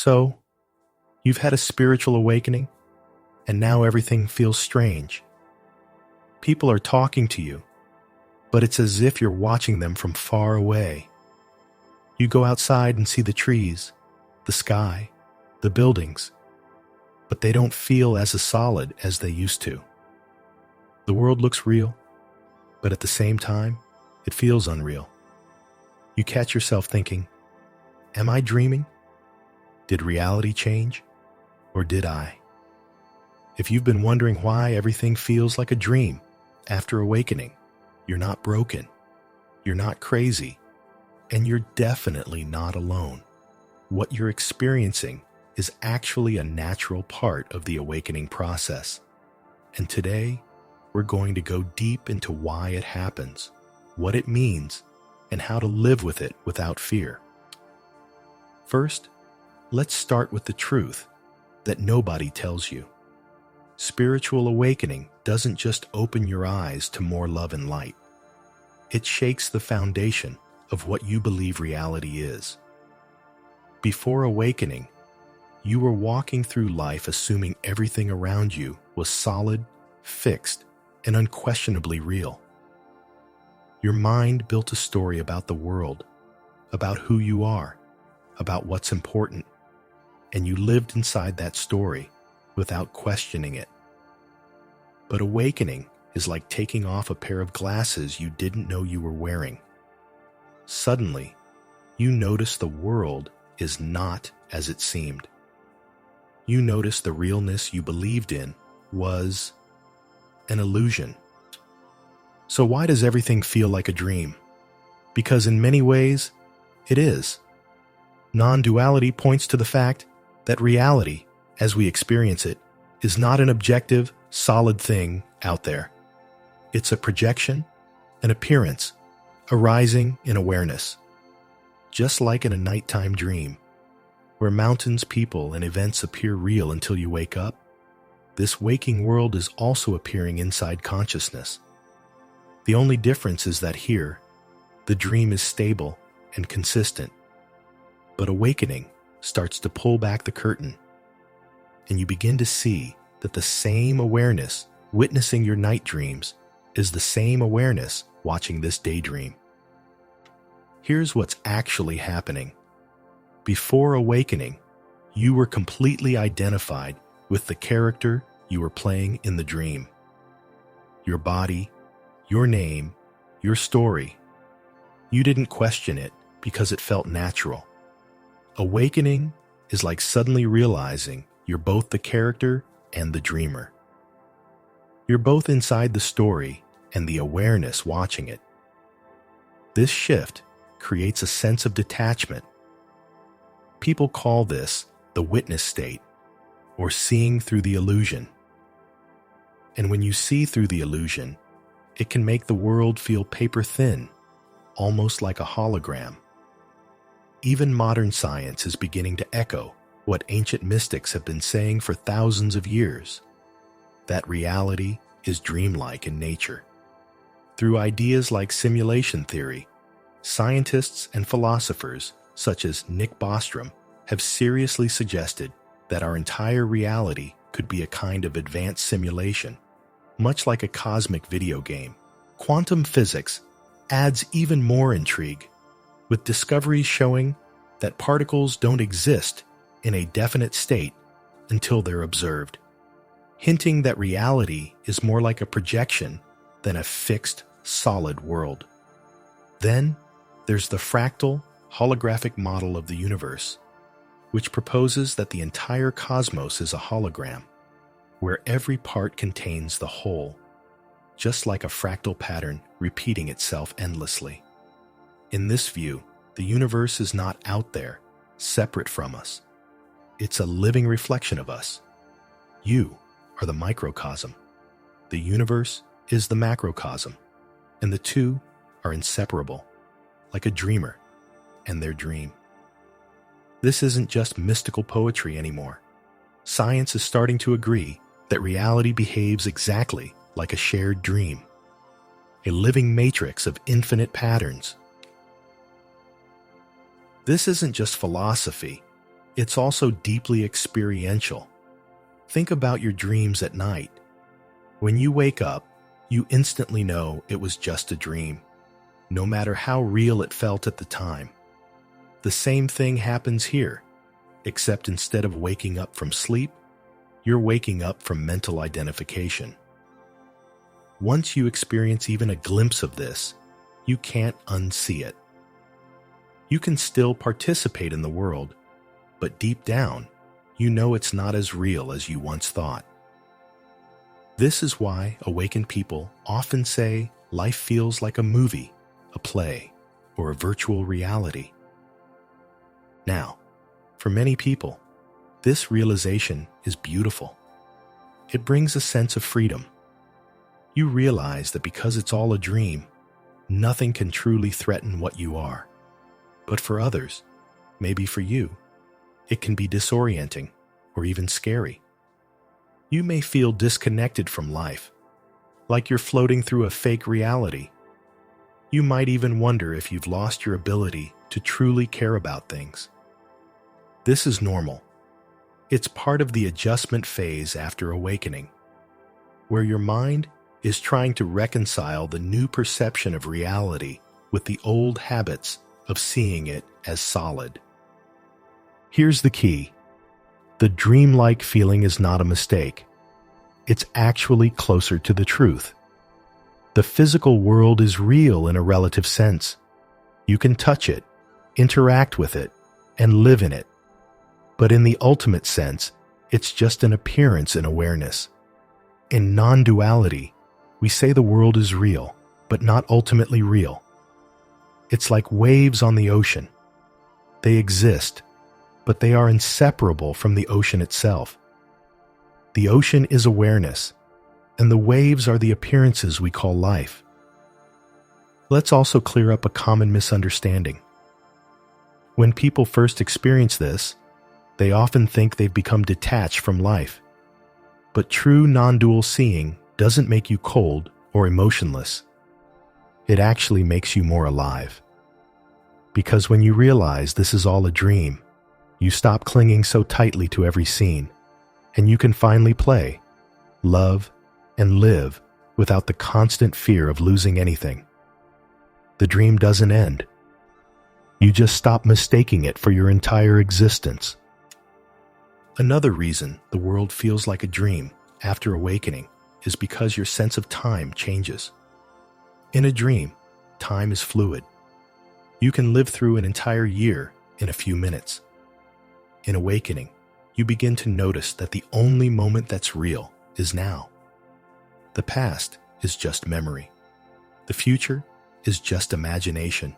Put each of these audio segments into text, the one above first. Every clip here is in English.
So, you've had a spiritual awakening, and now everything feels strange. People are talking to you, but it's as if you're watching them from far away. You go outside and see the trees, the sky, the buildings, but they don't feel as solid as they used to. The world looks real, but at the same time, it feels unreal. You catch yourself thinking, am I dreaming? Did reality change? Or did I? If you've been wondering why everything feels like a dream after awakening, you're not broken, you're not crazy, and you're definitely not alone. What you're experiencing is actually a natural part of the awakening process. And today, we're going to go deep into why it happens, what it means, and how to live with it without fear. First, let's start with the truth that nobody tells you. Spiritual awakening doesn't just open your eyes to more love and light. It shakes the foundation of what you believe reality is. Before awakening, you were walking through life assuming everything around you was solid, fixed, and unquestionably real. Your mind built a story about the world, about who you are, about what's important, and you lived inside that story without questioning it. But awakening is like taking off a pair of glasses you didn't know you were wearing. Suddenly, you notice the world is not as it seemed. You notice the realness you believed in was an illusion. So why does everything feel like a dream? Because in many ways, it is. Non-duality points to the fact that reality, as we experience it, is not an objective, solid thing out there. It's a projection, an appearance, arising in awareness. Just like in a nighttime dream, where mountains, people, and events appear real until you wake up, this waking world is also appearing inside consciousness. The only difference is that here, the dream is stable and consistent, but awakening starts to pull back the curtain, and you begin to see that the same awareness witnessing your night dreams is the same awareness watching this daydream. Here's what's actually happening. Before awakening, you were completely identified with the character you were playing in the dream. Your body, your name, your story. You didn't question it because it felt natural. Awakening is like suddenly realizing you're both the character and the dreamer. You're both inside the story and the awareness watching it. This shift creates a sense of detachment. People call this the witness state, or seeing through the illusion. And when you see through the illusion, it can make the world feel paper thin, almost like a hologram. Even modern science is beginning to echo what ancient mystics have been saying for thousands of years, that reality is dreamlike in nature. Through ideas like simulation theory, scientists and philosophers such as Nick Bostrom have seriously suggested that our entire reality could be a kind of advanced simulation, much like a cosmic video game. Quantum physics adds even more intrigue, with discoveries showing that particles don't exist in a definite state until they're observed, hinting that reality is more like a projection than a fixed, solid world. Then, there's the fractal, holographic model of the universe, which proposes that the entire cosmos is a hologram, where every part contains the whole, just like a fractal pattern repeating itself endlessly. In this view, the universe is not out there, separate from us. It's a living reflection of us. You are the microcosm. The universe is the macrocosm, and the two are inseparable, like a dreamer and their dream. This isn't just mystical poetry anymore. Science is starting to agree that reality behaves exactly like a shared dream, a living matrix of infinite patterns. This isn't just philosophy, it's also deeply experiential. Think about your dreams at night. When you wake up, you instantly know it was just a dream, no matter how real it felt at the time. The same thing happens here, except instead of waking up from sleep, you're waking up from mental identification. Once you experience even a glimpse of this, you can't unsee it. You can still participate in the world, but deep down, you know it's not as real as you once thought. This is why awakened people often say life feels like a movie, a play, or a virtual reality. Now, for many people, this realization is beautiful. It brings a sense of freedom. You realize that because it's all a dream, nothing can truly threaten what you are. But for others, maybe for you, it can be disorienting or even scary. You may feel disconnected from life, like you're floating through a fake reality. You might even wonder if you've lost your ability to truly care about things. This is normal. It's part of the adjustment phase after awakening, where your mind is trying to reconcile the new perception of reality with the old habits of seeing it as solid. Here's the key. The dreamlike feeling is not a mistake. It's actually closer to the truth. The physical world is real in a relative sense. You can touch it, interact with it, and live in it. But in the ultimate sense, it's just an appearance in awareness. In non-duality, we say the world is real, but not ultimately real. It's like waves on the ocean. They exist, but they are inseparable from the ocean itself. The ocean is awareness, and the waves are the appearances we call life. Let's also clear up a common misunderstanding. When people first experience this, they often think they've become detached from life. But true non-dual seeing doesn't make you cold or emotionless. It actually makes you more alive. Because when you realize this is all a dream, you stop clinging so tightly to every scene, and you can finally play, love, and live without the constant fear of losing anything. The dream doesn't end. You just stop mistaking it for your entire existence. Another reason the world feels like a dream after awakening is because your sense of time changes. In a dream, time is fluid. You can live through an entire year in a few minutes. In awakening, you begin to notice that the only moment that's real is now. The past is just memory. The future is just imagination.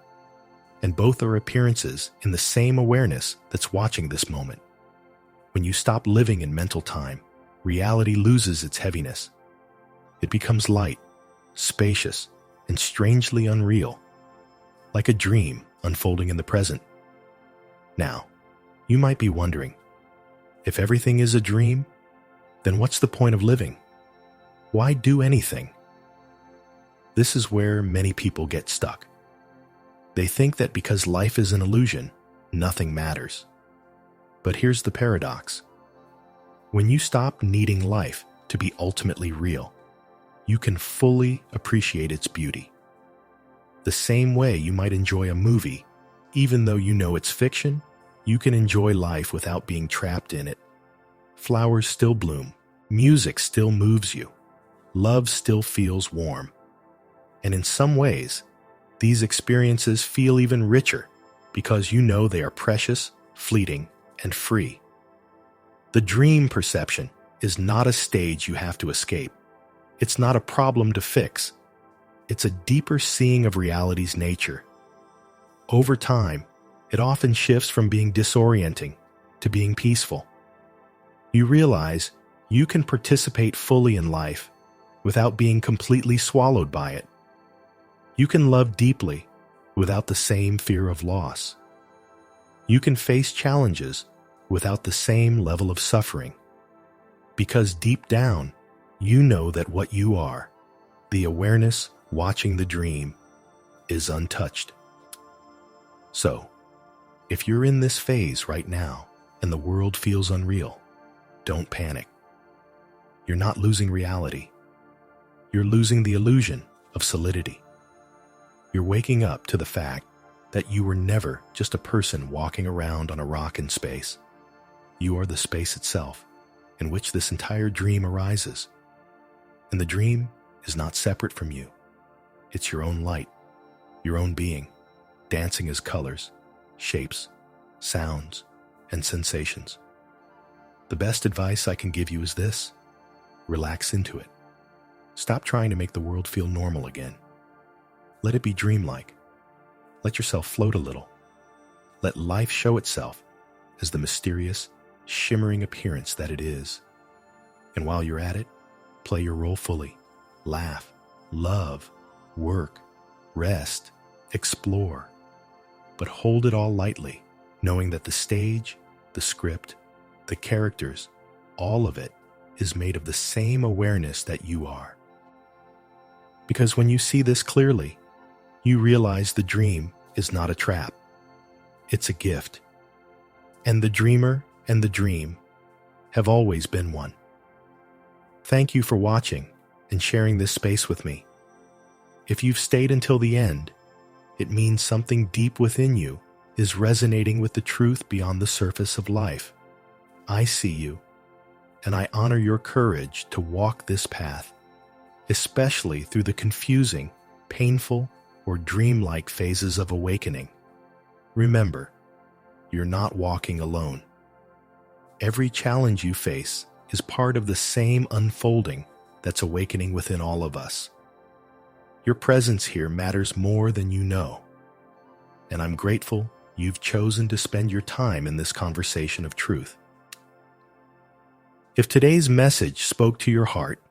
And both are appearances in the same awareness that's watching this moment. When you stop living in mental time, reality loses its heaviness. It becomes light, spacious, and strangely unreal, like a dream unfolding in the present. Now, you might be wondering, if everything is a dream, then what's the point of living? Why do anything? This is where many people get stuck. They think that because life is an illusion, nothing matters. But here's the paradox. When you stop needing life to be ultimately real, you can fully appreciate its beauty. The same way you might enjoy a movie, even though you know it's fiction, you can enjoy life without being trapped in it. Flowers still bloom, music still moves you, love still feels warm. And in some ways, these experiences feel even richer because you know they are precious, fleeting, and free. The dream perception is not a stage you have to escape. It's not a problem to fix. It's a deeper seeing of reality's nature. Over time, it often shifts from being disorienting to being peaceful. You realize you can participate fully in life without being completely swallowed by it. You can love deeply without the same fear of loss. You can face challenges without the same level of suffering. Because deep down, you know that what you are, the awareness watching the dream, is untouched. So, if you're in this phase right now, and the world feels unreal, don't panic. You're not losing reality. You're losing the illusion of solidity. You're waking up to the fact that you were never just a person walking around on a rock in space. You are the space itself in which this entire dream arises. And the dream is not separate from you. It's your own light, your own being, dancing as colors, shapes, sounds, and sensations. The best advice I can give you is this: relax into it. Stop trying to make the world feel normal again. Let it be dreamlike. Let yourself float a little. Let life show itself as the mysterious, shimmering appearance that it is. And while you're at it, play your role fully. Laugh, love, work, rest, explore. But hold it all lightly, knowing that the stage, the script, the characters, all of it is made of the same awareness that you are. Because when you see this clearly, you realize the dream is not a trap. It's a gift. And the dreamer and the dream have always been one. Thank you for watching and sharing this space with me. If you've stayed until the end, it means something deep within you is resonating with the truth beyond the surface of life. I see you, and I honor your courage to walk this path, especially through the confusing, painful, or dreamlike phases of awakening. Remember, you're not walking alone. Every challenge you face is part of the same unfolding that's awakening within all of us. Your presence here matters more than you know, and I'm grateful you've chosen to spend your time in this conversation of truth. If today's message spoke to your heart,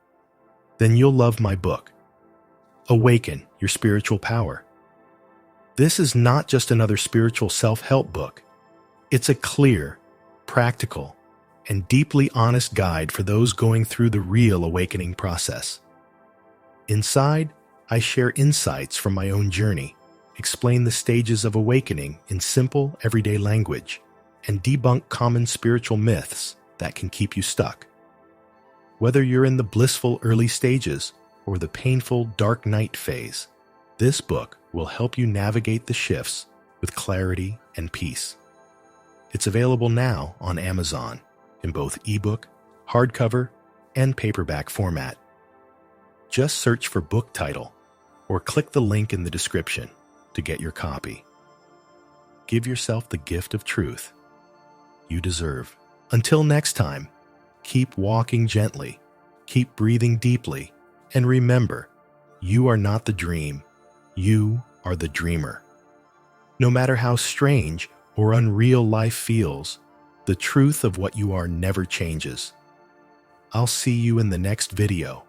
then you'll love my book, Awaken Your Spiritual Power. This is not just another spiritual self-help book. It's a clear, practical, and deeply honest guide for those going through the real awakening process. Inside, I share insights from my own journey, explain the stages of awakening in simple, everyday language, and debunk common spiritual myths that can keep you stuck. Whether you're in the blissful early stages or the painful dark night phase, this book will help you navigate the shifts with clarity and peace. It's available now on Amazon in both ebook, hardcover, and paperback format. Just search for book title or click the link in the description to get your copy. Give yourself the gift of truth you deserve. Until next time, keep walking gently, keep breathing deeply, and remember, you are not the dream, you are the dreamer. No matter how strange or unreal life feels, the truth of what you are never changes. I'll see you in the next video,